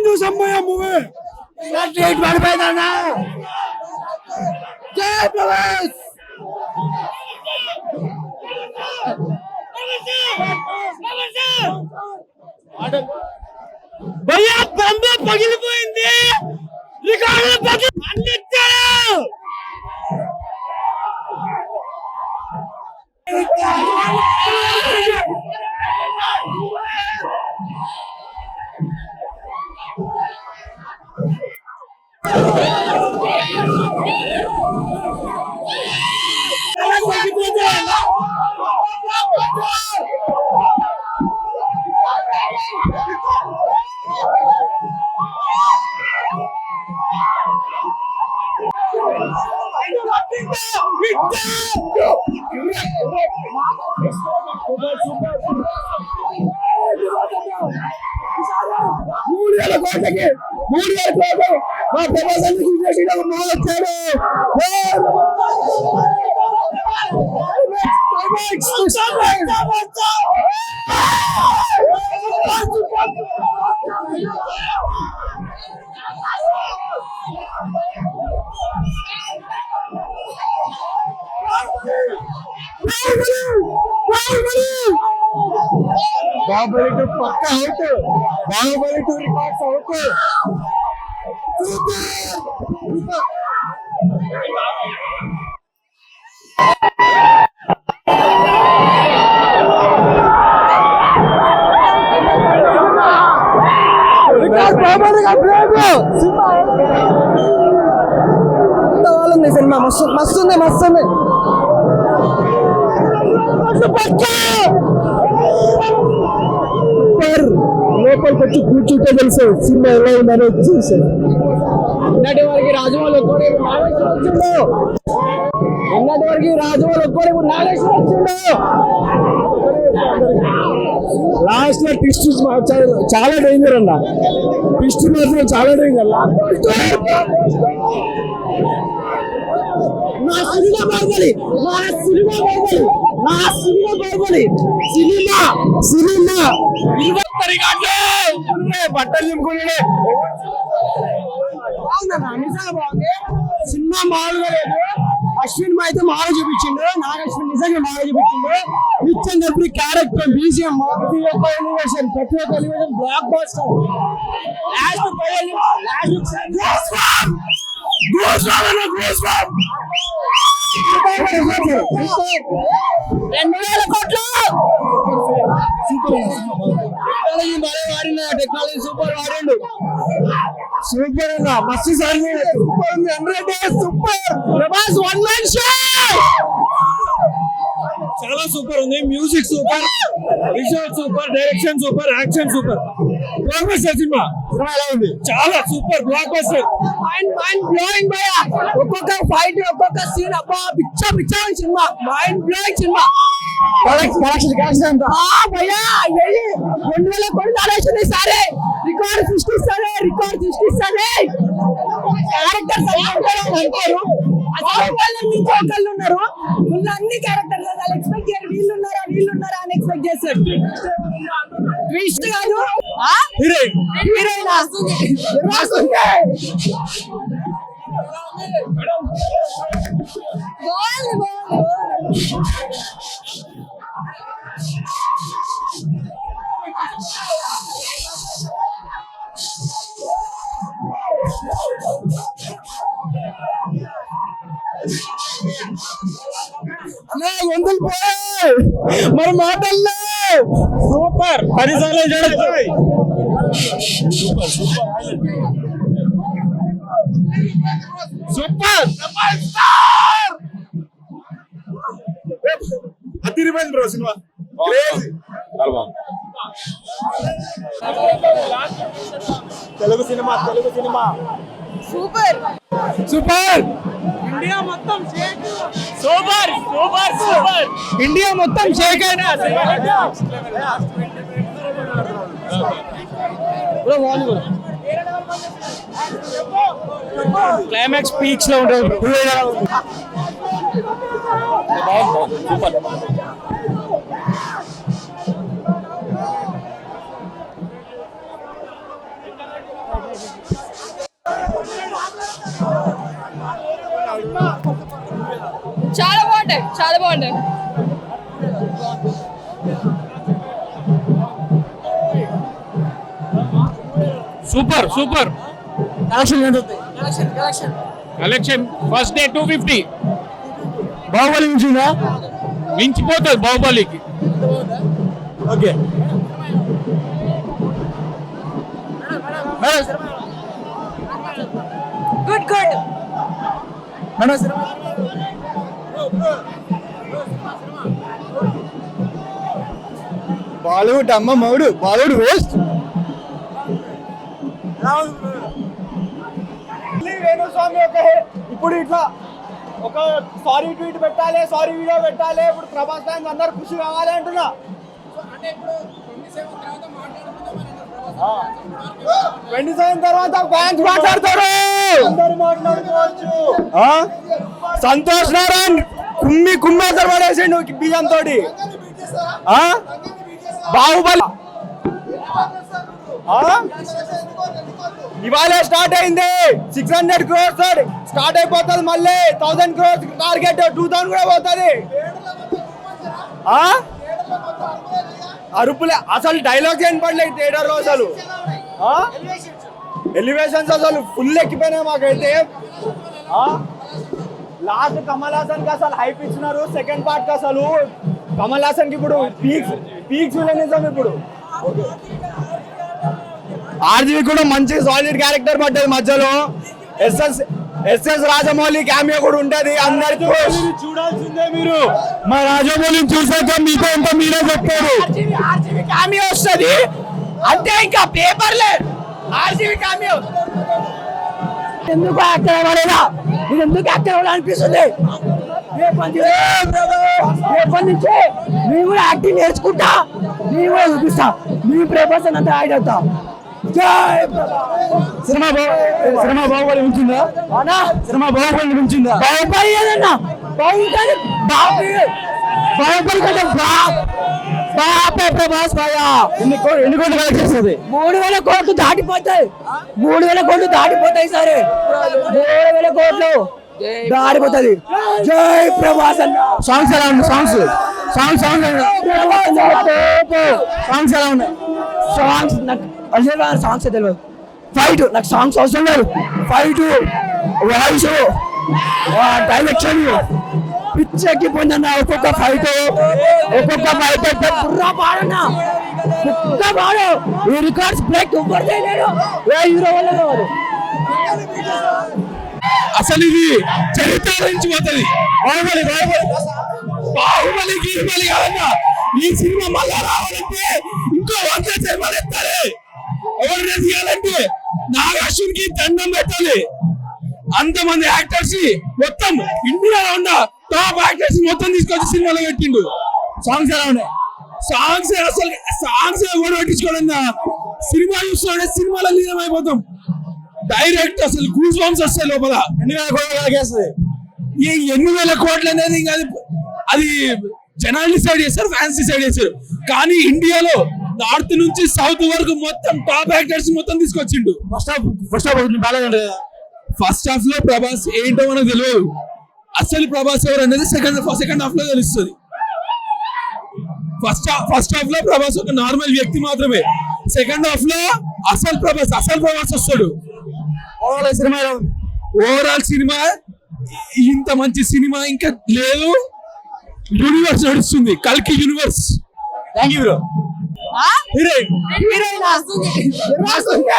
చూసమ్మయ్య movie పడిపోయిందన్నా. జై ప్రభాస్. భయ్యా బొమ్మ పగిలిపోయింది, రికార్డులు పగిలిచ్చాడు. బాహుబలి టు పక్కా out, Baahubali two records out. ఉంది సినిమా, మస్తు మస్తుంది మస్తుంది. లోపలికి వచ్చి కూర్చుంటే తెలుసు సినిమా ఎలా ఉందని చూసాను. నిన్నటి వరకు రాజమౌళి ఒక్కడే నాగేశ్వర వచ్చిండు, నిన్నటి వరకు రాజమౌళి ఒక్కడే నాగేశ్వర వచ్చిండు. లాస్ట్ లో ట్విస్ట్ చాలా డేంజర్ అన్న, ట్విస్ట్ మాత్రం చాలా డేంజర్. నా సినిమా బాహుబలి, నా సినిమా బాహుబలి, నా సినిమా బాహుబలి, సినిమా సినిమా బట్టలు నింపుకునే నిజంగా బాగుంది. సినిమా మామూలుగా లేదు. అశ్విన్ అయితే మాలో చూపించిండు, నాగశ్విన్ నిజంగా మాలో చూపించిండు. Each and every character, BGM, ప్రతి ఒక్క ఎలివేషన్, ప్రతి ఒక్క ఎలివేషన్ బ్లాక్ బస్టర్. లాస్ట్ 2000 కోట్లు. టెక్నాలజీ సూపర్ వాడిండు, సూపర్ అన్నా, మస్తు సార్ సూపర్ ఉంది. 100 days super. Prabhas one man show చాలా సూపర్ ఉంది. Music super, visual super, direction super, action super. Block buster cinema ఎలా ఉంది? చాలా super block buster. Mind blowing భయ్యా, ఒక్కొక్క ఫైట్ ఒక్కొక్క సీన్ అబ్బా పిచ్చా పిచ్చా సినిమా, మైండ్ బ్లోయింగ్ సినిమా. భయ్యా 2000 కోట్లు ఆలోచన సరే, రికార్డ్ సృష్టిస్తారే, రికార్డ్ సృష్టిస్తారే. క్యారెక్టర్స్ అంటారు, ఒకళ్ళు ఉన్నారు ఫుల్ అన్ని క్యారెక్టర్స్ అసలు ఎక్స్పెక్ట్ చేయరు. వీళ్ళున్నారా అని ఎక్స్పెక్ట్ చేస్తారు. ట్విస్ట్ కాదు, హీరోయిన్ మరి మాటల్లో సూపర్ 10 సార్లు చూడొచ్చు. సూపర్ అదిరిపోయింది బ్రో సినిమా. తెలుగు సినిమా సూపర్ సూపర్. ఇండియా మొత్తం shake. Super super super. India మొత్తం షేక్ అయినా బ్రో. క్లైమాక్స్ పీక్స్ లో ఉంటుంది. సూపర్. చాలా బాగుంటాయి, చాలా బాగుంటాయి. Super super. Collection first day 250. Baahubali మించిందా? మించిపోతుంది బాహుబలికి. ఓకే. Good good. బాలీవుడ్ అమ్మ మౌడు, బాలీవుడ్ వేస్ట్. వేణుస్వామి ఇప్పుడు ఇట్లా ఒక సారీ ట్వీట్ పెట్టాలి, సారీ వీడియో పెట్టాలి. ఇప్పుడు ప్రభాస్ ఫ్యాన్స్ అందరు ఖుషి కావాలి అంటున్నా. 27 తర్వాత ఫ్యాన్స్ మాట్లాడతారు, అందరూ మాట్లాడుకోవచ్చు. సంతోష్ నారాయణ్ కుమ్మేసరి పడేసిండు బియ్యం తోటి. బాహుబలి ఇవాళ స్టార్ట్ అయింది. 600 crores స్టార్ట్ అయిపోతుంది. మళ్ళీ 1000 crores టార్గెట్. 2000 కూడా పోతుంది. అరుపులే అసలు డైలాగ్స్ ఏం పడలేదు థియేటర్ లో. అసలు ఎలివేషన్స్ అసలు ఫుల్ ఎక్కిపోయినాయి మాకైతే. లాస్ట్ కమల్ హాసన్ కి అసలు హైప్ ఇచ్చినారు. సెకండ్ పార్ట్ కి అసలు కమల్ హాసన్ కి ఇప్పుడు పీక్స్ విలనిజం. ఇప్పుడు ఆర్జీవి కూడా మంచి సాలిడ్ క్యారెక్టర్ పడ్డది మధ్యలో. ఎస్ఎస్ రాజమౌళి క్యామియో కూడా ఉంటది. అందరికి చూడాల్సిందే మీరు. మా రాజమౌళిని చూసాక మీతో ఎంత మీరే చెప్తారు. ఆర్జీవి క్యామియో వస్తుంది అంటే ఇంకా పేపర్లే. ఆర్జీవి క్యామియో ఎందుకు యాక్టర్ అవ్వలేదా? మీరు ఎందుకు యాక్టర్ అవ్వాలి అనిపిస్తుంది? రేపటి నుంచి మేము కూడా యాక్టింగ్ నేర్చుకుంటా, మేము కూడా చూపిస్తా. మేము ప్రేపర్సన్ అంతా యాడ్ అవుతా. సినిమా బాహుబలి ఉంచిందా? సినిమా బాహుబలి ఉంచిందా? బాహుబలి ఏదన్నా బాగుంటుంది. బాహుబలి కంటే బాపే ప్రభాస్ భయ్యా. ఎన్ని కోట్లు కలెక్ట్ చేస్తుంది? 3000 కోట్లు దాటిపోతాయి. 3000 కోట్లు దాటిపోతాయి. సరే 3000 కోట్లు దాటిపోతుంది. జై ప్రభాస్ అన్న. సాంగ్స్ ఎలా ఉన్నాయి? సాంగ్స్ ఎలా ఉన్నాయి? సాంగ్స్ నాకు అసలు సాంగ్స్ తెలియదు. ఫైట్ నాకు సాంగ్స్ అవసరం లేదు. ఫైట్, వాయిస్, డైరెక్షన్ పిచ్చెక్కిపోయిందన్న. ఒక్కొక్క ఫైట్ బుర్రా పాడన్నా. ఒక్క పాడు ఈ రికార్డ్స్ బ్రేక్ ఎవ్వరు చేయలేడు. ఏ హీరో వల్ల కాదు. అసలు ఇది చరిత్ర నుంచి పోతుంది. బాహుబలి గీర్మలి కాదన్నా. ఈ సినిమా మళ్ళా రావాలంటే ఇంకో 100 సినిమాలు ఎత్తాలి. ఎవరిని తీయాలంటే నాగార్జునకి దండం పెట్టాలి. అంతమంది యాక్టర్స్ మొత్తం ఇండియాలో ఉన్న టాప్ యాక్టర్స్ మొత్తం తీసుకొచ్చి సినిమాలో పెట్టిండు. సాంగ్స్ ఎలా ఉన్నాయి? సాంగ్స్ కూడా పట్టించుకోవాలన్నా. సినిమా చూస్తున్నాడే సినిమాలో లీనం అయిపోతాం డైరెక్ట్. అసలు గూస్ బంప్స్ వస్తాయి లోపల. 8,000 కోట్లు అనేది ఇంకా అది జనాలు డిసైడ్ చేస్తారు, ఫ్యాన్స్ డిసైడ్ చేస్తారు. కానీ ఇండియాలో నార్త్ నుంచి సౌత్ వరకు మొత్తం టాప్ యాక్టర్స్ మొత్తం తీసుకొచ్చిండు. ఫస్ట్ హాఫ్ లో ప్రభాస్ ఏంటో మనకు తెలియదు. అసలు ప్రభాస్ ఎవరు అనేది సెకండ్ హాఫ్ లో తెలుస్తుంది. ఫస్ట్ హాఫ్ లో ప్రభాస్ ఒక నార్మల్ వ్యక్తి మాత్రమే. సెకండ్ హాఫ్ లో అసలు ప్రభాస్ వస్తాడు. ఓవరాల్ సినిమా ఇంత మంచి సినిమా ఇంకా లేదు. యూనివర్స్ నడుస్తుంది, కల్కి యూనివర్స్. Thank you bro. బాగుంది.